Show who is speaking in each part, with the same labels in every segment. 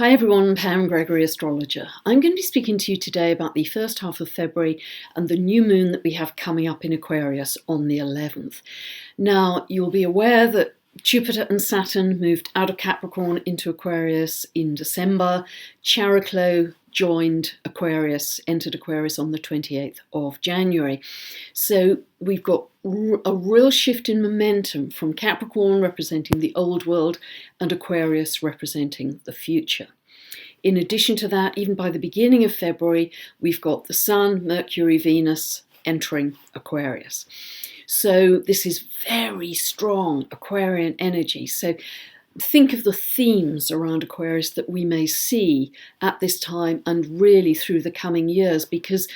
Speaker 1: Hi everyone, Pam Gregory, astrologer. I'm going to be speaking to you today about the first half of February and the new moon that we have coming up in Aquarius on the 11th. Now, you'll be aware that Jupiter and Saturn moved out of Capricorn into Aquarius in December. Chariklo joined Aquarius, entered Aquarius on the 28th of January. So we've got a real shift in momentum from Capricorn representing the old world and Aquarius representing the future. In addition to that, even by the beginning of February, we've got the Sun, Mercury, Venus entering Aquarius. So this is very strong Aquarian energy. So think of the themes around Aquarius that we may see at this time and really through the coming years, because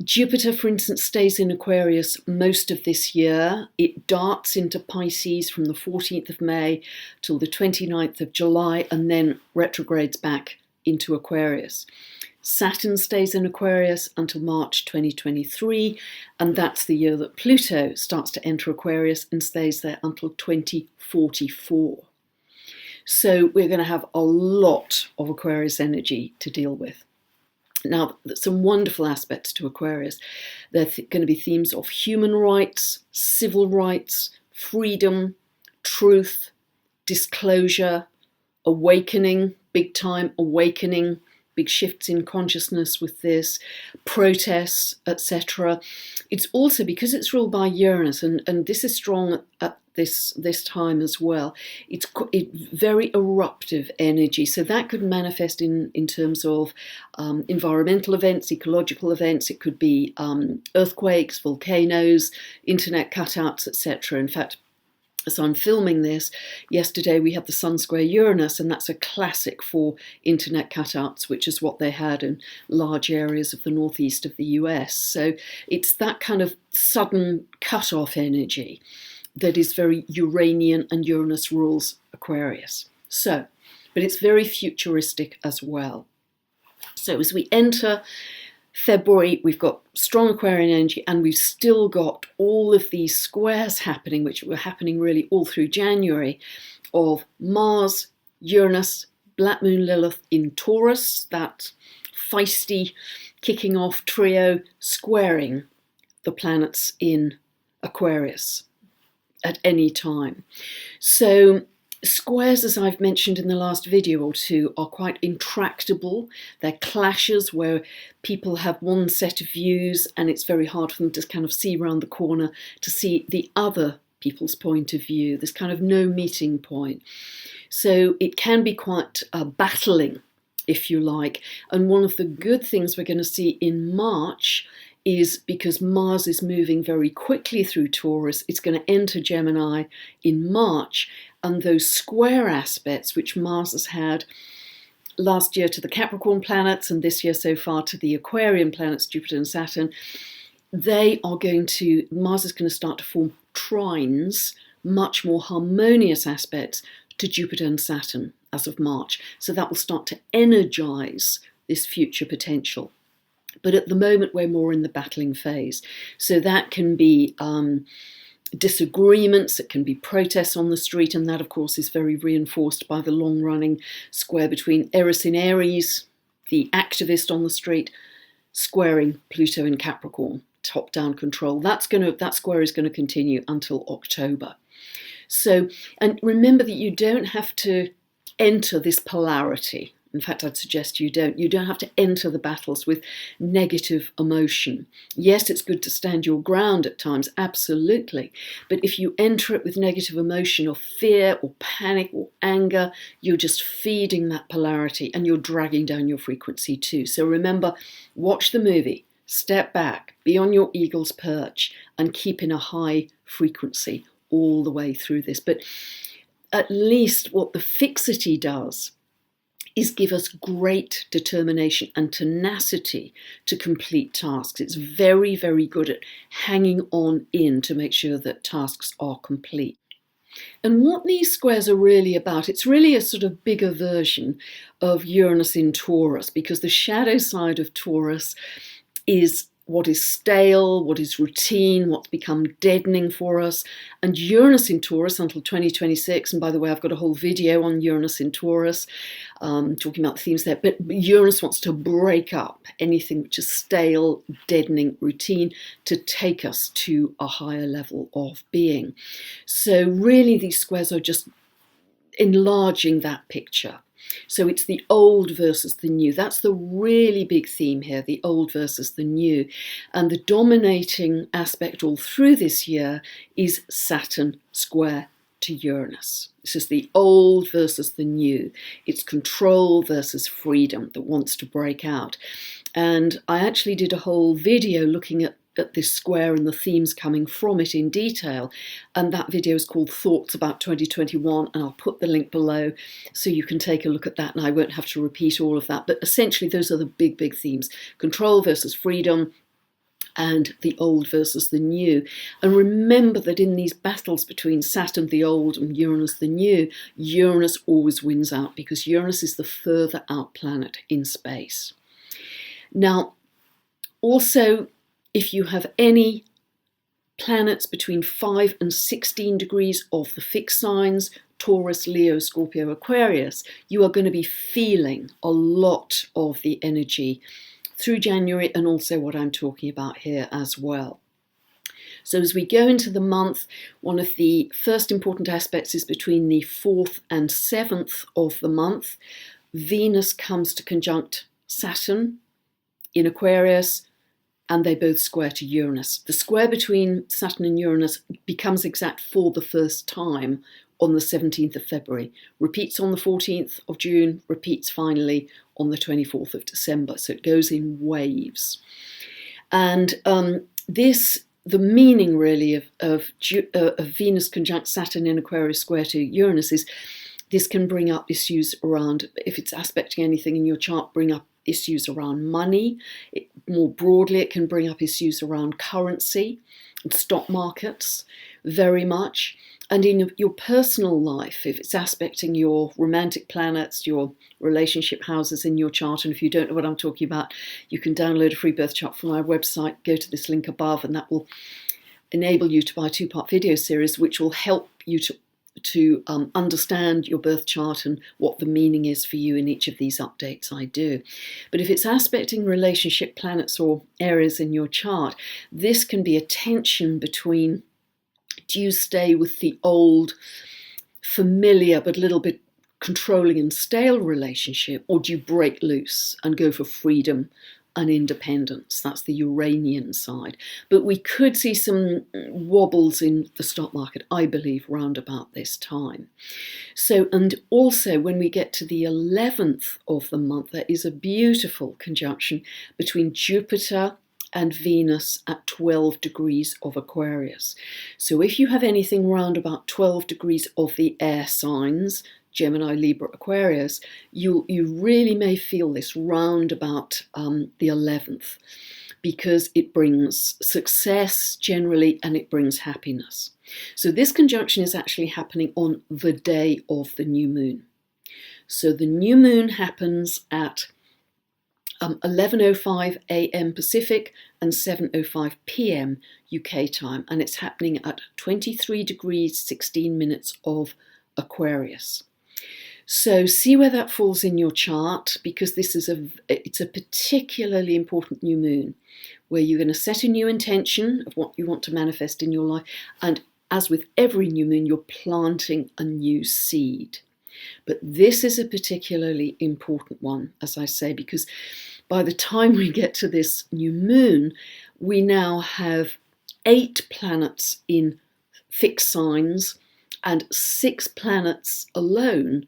Speaker 1: Jupiter, for instance, stays in Aquarius most of this year. It darts into Pisces from the 14th of May till the 29th of July and then retrogrades back into Aquarius. Saturn stays in Aquarius until March 2023, and that's the year that Pluto starts to enter Aquarius and stays there until 2044. So we're going to have a lot of Aquarius energy to deal with. Now, there's some wonderful aspects to Aquarius. There are going to be themes of human rights, civil rights, freedom, truth, disclosure, awakening, big time awakening, big shifts in consciousness with this, protests, etc. It's also, because it's ruled by Uranus, and this is strong at this time as well, it's very eruptive energy. So that could manifest in terms of environmental events, ecological events. It could be earthquakes, volcanoes, internet cutouts, etc. In fact, as I'm filming this, yesterday we had the Sun square Uranus, and that's a classic for internet cutouts, which is what they had in large areas of the northeast of the US. So it's that kind of sudden cut-off energy that is very Uranian, and Uranus rules Aquarius. So, but it's very futuristic as well. So as we enter February, we've got strong Aquarian energy, and we've still got all of these squares happening, which were happening really all through January, of Mars, Uranus, Black Moon Lilith in Taurus, that feisty kicking off trio, squaring the planets in Aquarius at any time. So squares, as I've mentioned in the last video or two, are quite intractable. They're clashes where people have one set of views and it's very hard for them to kind of see around the corner to see the other people's point of view. There's kind of no meeting point. So it can be quite battling, if you like. And one of the good things we're going to see in March is, because Mars is moving very quickly through Taurus, it's going to enter Gemini in March, and those square aspects which Mars has had last year to the Capricorn planets and this year so far to the Aquarian planets, Jupiter and Saturn, Mars is going to start to form trines, much more harmonious aspects to Jupiter and Saturn as of March. So that will start to energize this future potential. But at the moment, we're more in the battling phase. So that can be disagreements, it can be protests on the street, and that, of course, is very reinforced by the long-running square between Eris in Aries, the activist on the street, squaring Pluto in Capricorn, top-down control. That square is going to continue until October. So, and remember that you don't have to enter this polarity. In fact, I'd suggest you don't. You don't have to enter the battles with negative emotion. Yes, it's good to stand your ground at times, absolutely. But if you enter it with negative emotion or fear or panic or anger, you're just feeding that polarity and you're dragging down your frequency too. So remember, watch the movie, step back, be on your eagle's perch and keep in a high frequency all the way through this. But at least what the fixity does is give us great determination and tenacity to complete tasks. It's very, very good at hanging on in to make sure that tasks are complete. And what these squares are really about, it's really a sort of bigger version of Uranus in Taurus, because the shadow side of Taurus is what is stale, what is routine, what's become deadening for us. And Uranus in Taurus until 2026. And by the way, I've got a whole video on Uranus in Taurus, talking about the themes there. But Uranus wants to break up anything which is stale, deadening, routine, to take us to a higher level of being. So really, these squares are just enlarging that picture. So it's the old versus the new. That's the really big theme here, the old versus the new. And the dominating aspect all through this year is Saturn square to Uranus. This is the old versus the new. It's control versus freedom that wants to break out. And I actually did a whole video looking at this square and the themes coming from it in detail, and that video is called Thoughts About 2021, and I'll put the link below so you can take a look at that, and I won't have to repeat all of that. But essentially those are the big themes: control versus freedom, and the old versus the new. And remember that in these battles between Saturn the old and Uranus the new, Uranus always wins out, because Uranus is the further out planet in space. Now, also, if you have any planets between 5 and 16 degrees of the fixed signs, Taurus, Leo, Scorpio, Aquarius, you are going to be feeling a lot of the energy through January, and also what I'm talking about here as well. So as we go into the month, one of the first important aspects is between the 4th and 7th of the month. Venus comes to conjunct Saturn in Aquarius, and they both square to Uranus. The square between Saturn and Uranus becomes exact for the first time on the 17th of February, repeats on the 14th of June, repeats finally on the 24th of December. So it goes in waves. And the meaning really of Venus conjunct Saturn in Aquarius square to Uranus is this can bring up issues around, if it's aspecting anything in your chart, bring up issues around money. More broadly, it can bring up issues around currency and stock markets very much. And in your personal life, if it's aspecting your romantic planets, your relationship houses in your chart, and if you don't know what I'm talking about, you can download a free birth chart from my website, go to this link above, and that will enable you to buy a 2-part video series, which will help you to understand your birth chart and what the meaning is for you in each of these updates I do. But if it's aspecting relationship planets or areas in your chart, this can be a tension between, do you stay with the old, familiar but a little bit controlling and stale relationship, or do you break loose and go for freedom and independence? That's the Uranian side. But we could see some wobbles in the stock market, I believe, round about this time. So, and also when we get to the 11th of the month, there is a beautiful conjunction between Jupiter and Venus at 12 degrees of Aquarius. So if you have anything round about 12 degrees of the air signs, Gemini, Libra, Aquarius, you really may feel this round about the 11th, because it brings success generally and it brings happiness. So this conjunction is actually happening on the day of the new moon. So the new moon happens at 11:05 a.m. Pacific and 7:05 p.m. UK time, and it's happening at 23 degrees 16 minutes of Aquarius. So see where that falls in your chart, because this is it's a particularly important new moon where you're going to set a new intention of what you want to manifest in your life. And as with every new moon, you're planting a new seed. But this is a particularly important one, as I say, because by the time we get to this new moon, we now have 8 planets in fixed signs and 6 planets alone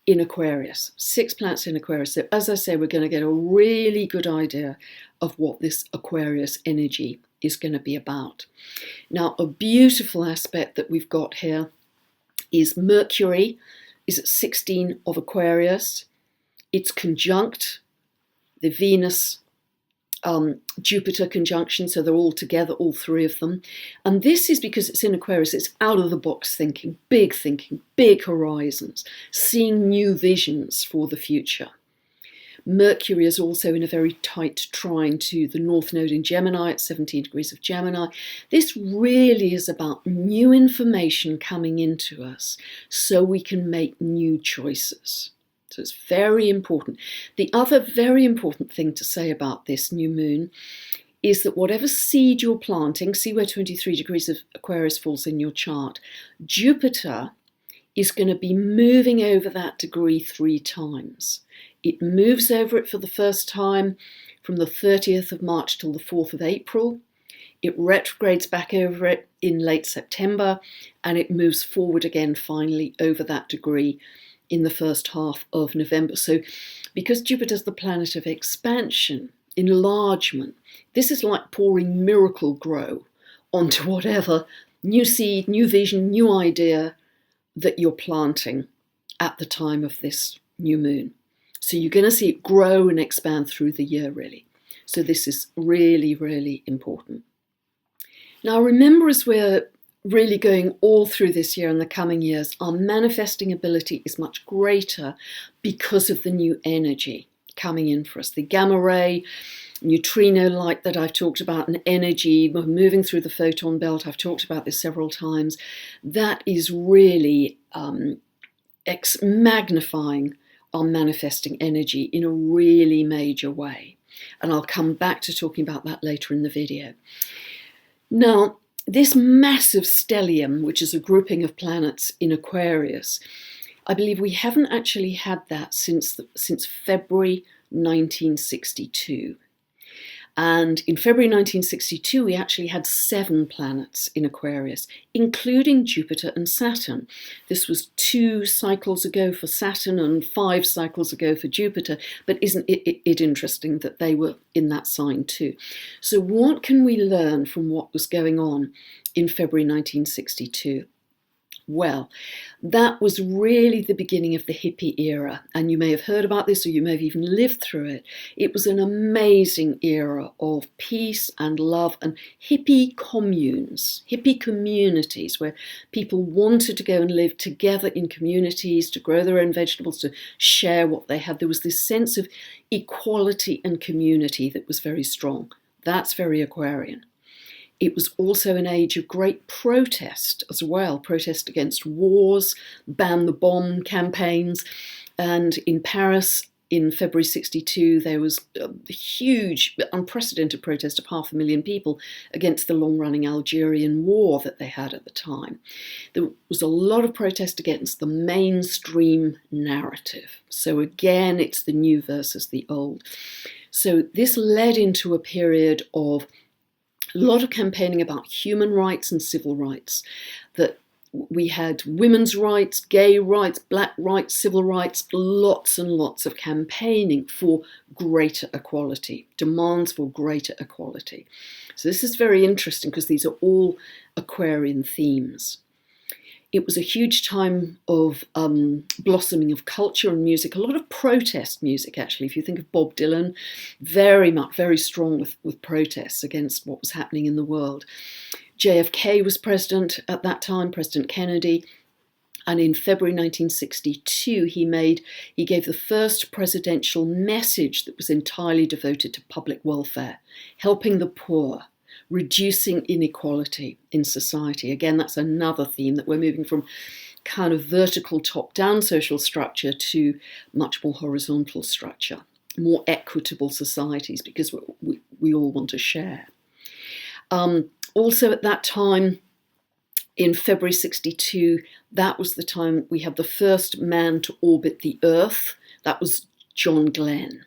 Speaker 1: in Aquarius. 6 planets in Aquarius. So as I say, we're going to get a really good idea of what this Aquarius energy is going to be about. Now, a beautiful aspect that we've got here is Mercury is at 16 of Aquarius. It's conjunct the Venus Jupiter conjunction, so they're all together, all 3 of them. And this is because it's in Aquarius, it's out of the box thinking, big horizons, seeing new visions for the future. Mercury is also in a very tight trine to the North Node in Gemini at 17 degrees of Gemini. This really is about new information coming into us so we can make new choices. So it's very important. The other very important thing to say about this new moon is that whatever seed you're planting, see where 23 degrees of Aquarius falls in your chart, Jupiter is going to be moving over that degree 3 times. It moves over it for the first time from the 30th of March till the 4th of April. It retrogrades back over it in late September, and it moves forward again finally over that degree in the first half of November. So because Jupiter's the planet of expansion, enlargement, this is like pouring miracle grow onto whatever new seed, new vision, new idea that you're planting at the time of this new moon. So you're going to see it grow and expand through the year, really. So this is really, really important. Now remember, as we're really going all through this year and the coming years, our manifesting ability is much greater because of the new energy coming in for us. The gamma ray, neutrino light that I've talked about, and energy moving through the photon belt, I've talked about this several times, that is really magnifying our manifesting energy in a really major way. And I'll come back to talking about that later in the video. Now, this massive stellium, which is a grouping of planets in Aquarius, I believe we haven't actually had that since February 1962. And in February 1962, we actually had 7 planets in Aquarius, including Jupiter and Saturn. This was 2 cycles ago for Saturn and 5 cycles ago for Jupiter, but isn't it interesting that they were in that sign too? So what can we learn from what was going on in February 1962? Well, that was really the beginning of the hippie era, and you may have heard about this or you may have even lived through it. It was an amazing era of peace and love and hippie communes, hippie communities where people wanted to go and live together in communities, to grow their own vegetables, to share what they had. There was this sense of equality and community that was very strong. That's very Aquarian. It was also an age of great protest as well, protest against wars, ban the bomb campaigns. And in Paris in February 62, there was a huge, unprecedented protest of 500,000 people against the long-running Algerian war that they had at the time. There was a lot of protest against the mainstream narrative. So again, it's the new versus the old. So this led into a period of a lot of campaigning about human rights and civil rights, that we had women's rights, gay rights, black rights, civil rights, lots and lots of campaigning for greater equality, demands for greater equality. So this is very interesting because these are all Aquarian themes. It was a huge time of blossoming of culture and music, a lot of protest music, actually. If you think of Bob Dylan, very strong with protests against what was happening in the world. JFK was president at that time, President Kennedy, and in February 1962, he gave the first presidential message that was entirely devoted to public welfare, helping the poor, reducing inequality in society. Again, that's another theme, that we're moving from kind of vertical top-down social structure to much more horizontal structure, more equitable societies, because we all want to share. Also at that time, in February 62, that was the time we had the first man to orbit the Earth. That was John Glenn.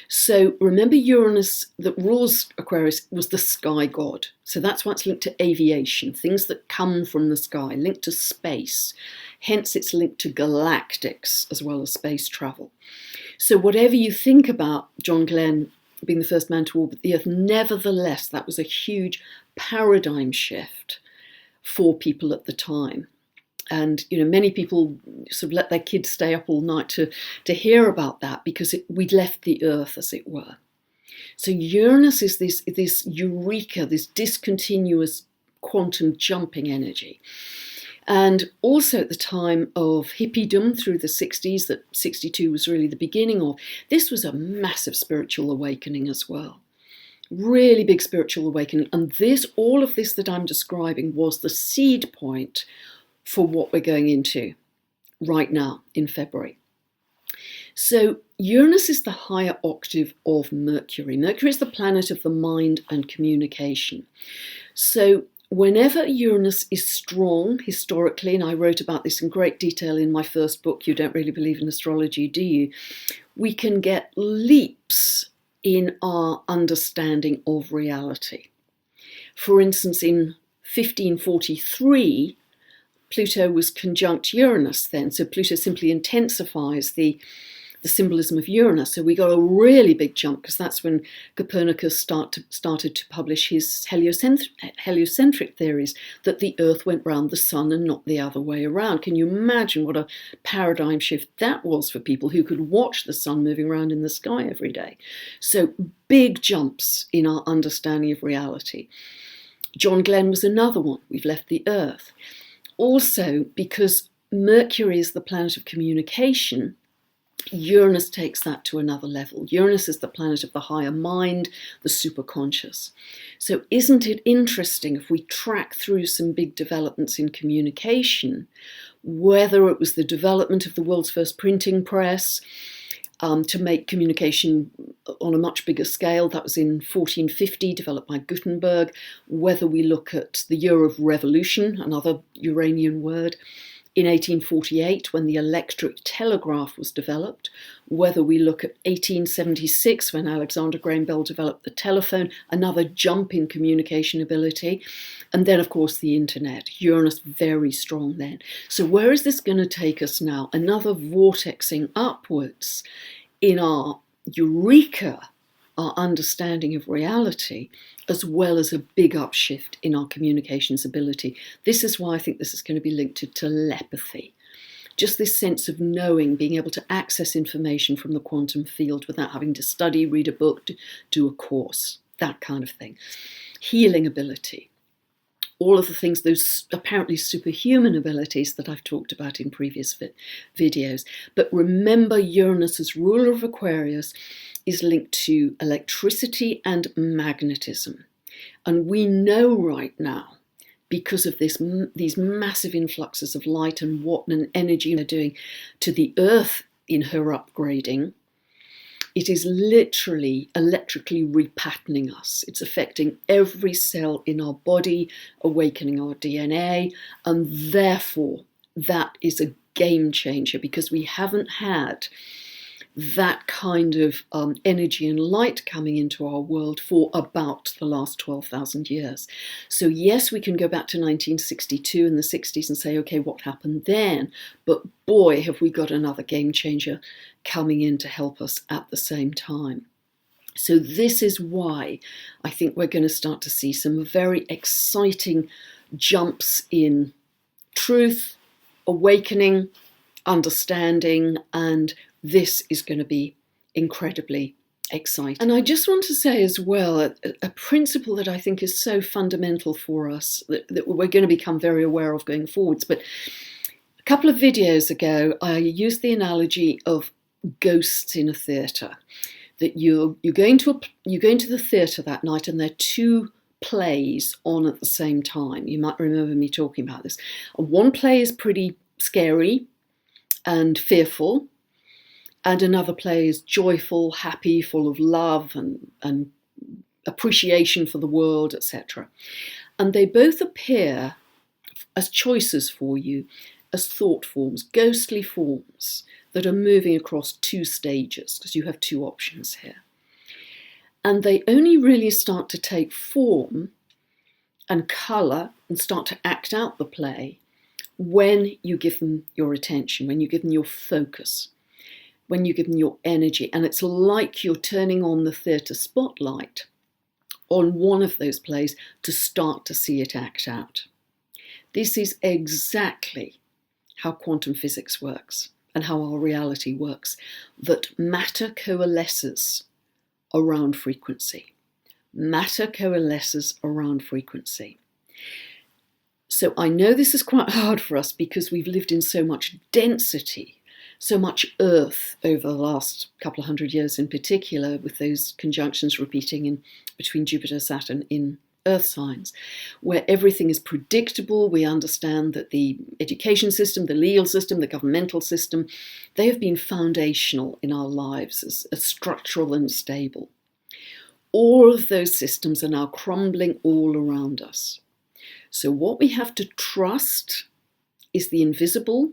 Speaker 1: So remember, Uranus, that rules Aquarius, was the sky god. So that's why it's linked to aviation, things that come from the sky, linked to space. Hence it's linked to galactics as well as space travel. So whatever you think about John Glenn being the first man to orbit the Earth, nevertheless, that was a huge paradigm shift for people at the time. And, many people sort of let their kids stay up all night to hear about that, because we'd left the Earth, as it were. So Uranus is this eureka, this discontinuous quantum jumping energy. And also at the time of hippiedom through the 60s, that 62 was really the beginning of, this was a massive spiritual awakening as well. Really big spiritual awakening. And all of this that I'm describing was the seed point for what we're going into right now in February. So Uranus is the higher octave of Mercury. Mercury is the planet of the mind and communication. So whenever Uranus is strong historically, and I wrote about this in great detail in my first book, You Don't Really Believe in Astrology, Do You? We can get leaps in our understanding of reality. For instance, in 1543, Pluto was conjunct Uranus then, so Pluto simply intensifies the symbolism of Uranus. So we got a really big jump because that's when Copernicus started to publish his heliocentric theories, that the Earth went round the sun and not the other way around. Can you imagine what a paradigm shift that was for people who could watch the sun moving around in the sky every day? So big jumps in our understanding of reality. John Glenn was another one. We've left the Earth. Also, because Mercury is the planet of communication, Uranus takes that to another level. Uranus is the planet of the higher mind, the superconscious. So isn't it interesting if we track through some big developments in communication, whether it was the development of the world's first printing press, to make communication on a much bigger scale. That was in 1450, developed by Gutenberg. Whether we look at the year of revolution, another Uranian word, in 1848, when the electric telegraph was developed, whether we look at 1876, when Alexander Graham Bell developed the telephone, another jump in communication ability, and then, of course, the internet. Uranus very strong then. So where is this going to take us now? Another vortexing upwards in our eureka, our understanding of reality, as well as a big upshift in our communications ability. This is why I think this is going to be linked to telepathy. Just this sense of knowing, being able to access information from the quantum field without having to study, read a book, do a course, that kind of thing. Healing ability. All of the things, those apparently superhuman abilities that I've talked about in previous videos. But remember, Uranus as ruler of Aquarius is linked to electricity and magnetism. And we know right now, because of these massive influxes of light and what an energy they're doing to the Earth in her upgrading, it is literally electrically repatterning us. It's affecting every cell in our body, awakening our DNA, and therefore that is a game changer, because we haven't had that kind of energy and light coming into our world for about the last 12,000 years. So yes, we can go back to 1962 and the 60s and say, okay, what happened then? But boy, have we got another game changer coming in to help us at the same time. So this is why I think we're going to start to see some very exciting jumps in truth, awakening, understanding, and this is going to be incredibly exciting. And I just want to say as well, a principle that I think is so fundamental for us, that we're going to become very aware of going forwards. But a couple of videos ago, I used the analogy of ghosts in a theatre. That you're going to the theatre that night, and there are two plays on at the same time. You might remember me talking about this. One play is pretty scary and fearful, and another play is joyful, happy, full of love and appreciation for the world, etc. And they both appear as choices for you, as thought forms, ghostly forms that are moving across two stages, because you have two options here. And they only really start to take form and colour and start to act out the play when you give them your attention, when you give them your focus, when you give them your energy. And it's like you're turning on the theatre spotlight on one of those plays to start to see it act out. This is exactly how quantum physics works and how our reality works, that matter coalesces around frequency. Matter coalesces around frequency. So I know this is quite hard for us because we've lived in so much density, so much Earth over the last couple of hundred years in particular, with those conjunctions repeating in between Jupiter, Saturn in Earth signs, where everything is predictable. We understand that the education system, the legal system, the governmental system, they have been foundational in our lives as structural and stable. All of those systems are now crumbling all around us. So what we have to trust is the invisible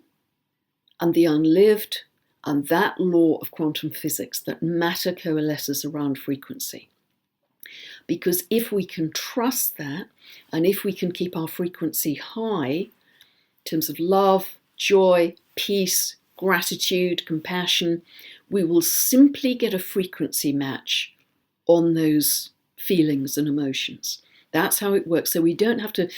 Speaker 1: and the unlived, and that law of quantum physics that matter coalesces around frequency. Because if we can trust that, and if we can keep our frequency high in terms of love, joy, peace, gratitude, compassion, we will simply get a frequency match on those feelings and emotions. That's how it works. So we don't have to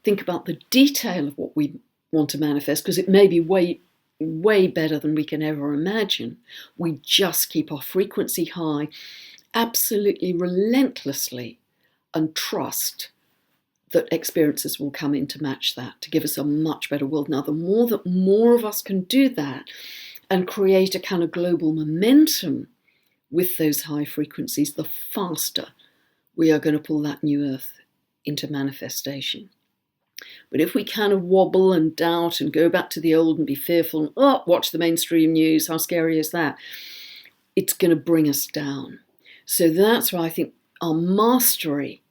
Speaker 1: think about the detail of what we want to manifest, because it may be way better than we can ever imagine. We just keep our frequency high, absolutely relentlessly, and trust that experiences will come in to match that, to give us a much better world. Now, the more that more of us can do that and create a kind of global momentum with those high frequencies, the faster we are going to pull that new Earth into manifestation. But if we kind of wobble and doubt and go back to the old and be fearful and, watch the mainstream news, how scary is that? It's going to bring us down. So that's why I think our mastery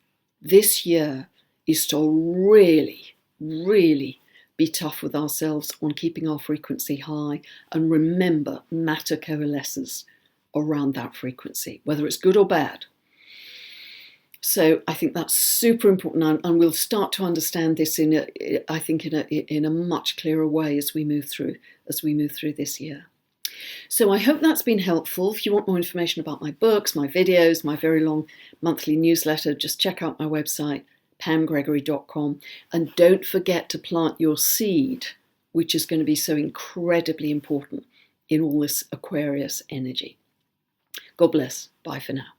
Speaker 1: this year is to really, really be tough with ourselves on keeping our frequency high, and remember, matter coalesces around that frequency, whether it's good or bad. So I think that's super important, and we'll start to understand this in a much clearer way as we move through this year. So I hope that's been helpful. If you want more information about my books, my videos, my very long monthly newsletter, just check out my website, pamgregory.com, and don't forget to plant your seed, which is going to be so incredibly important in all this Aquarius energy. God bless. Bye for now.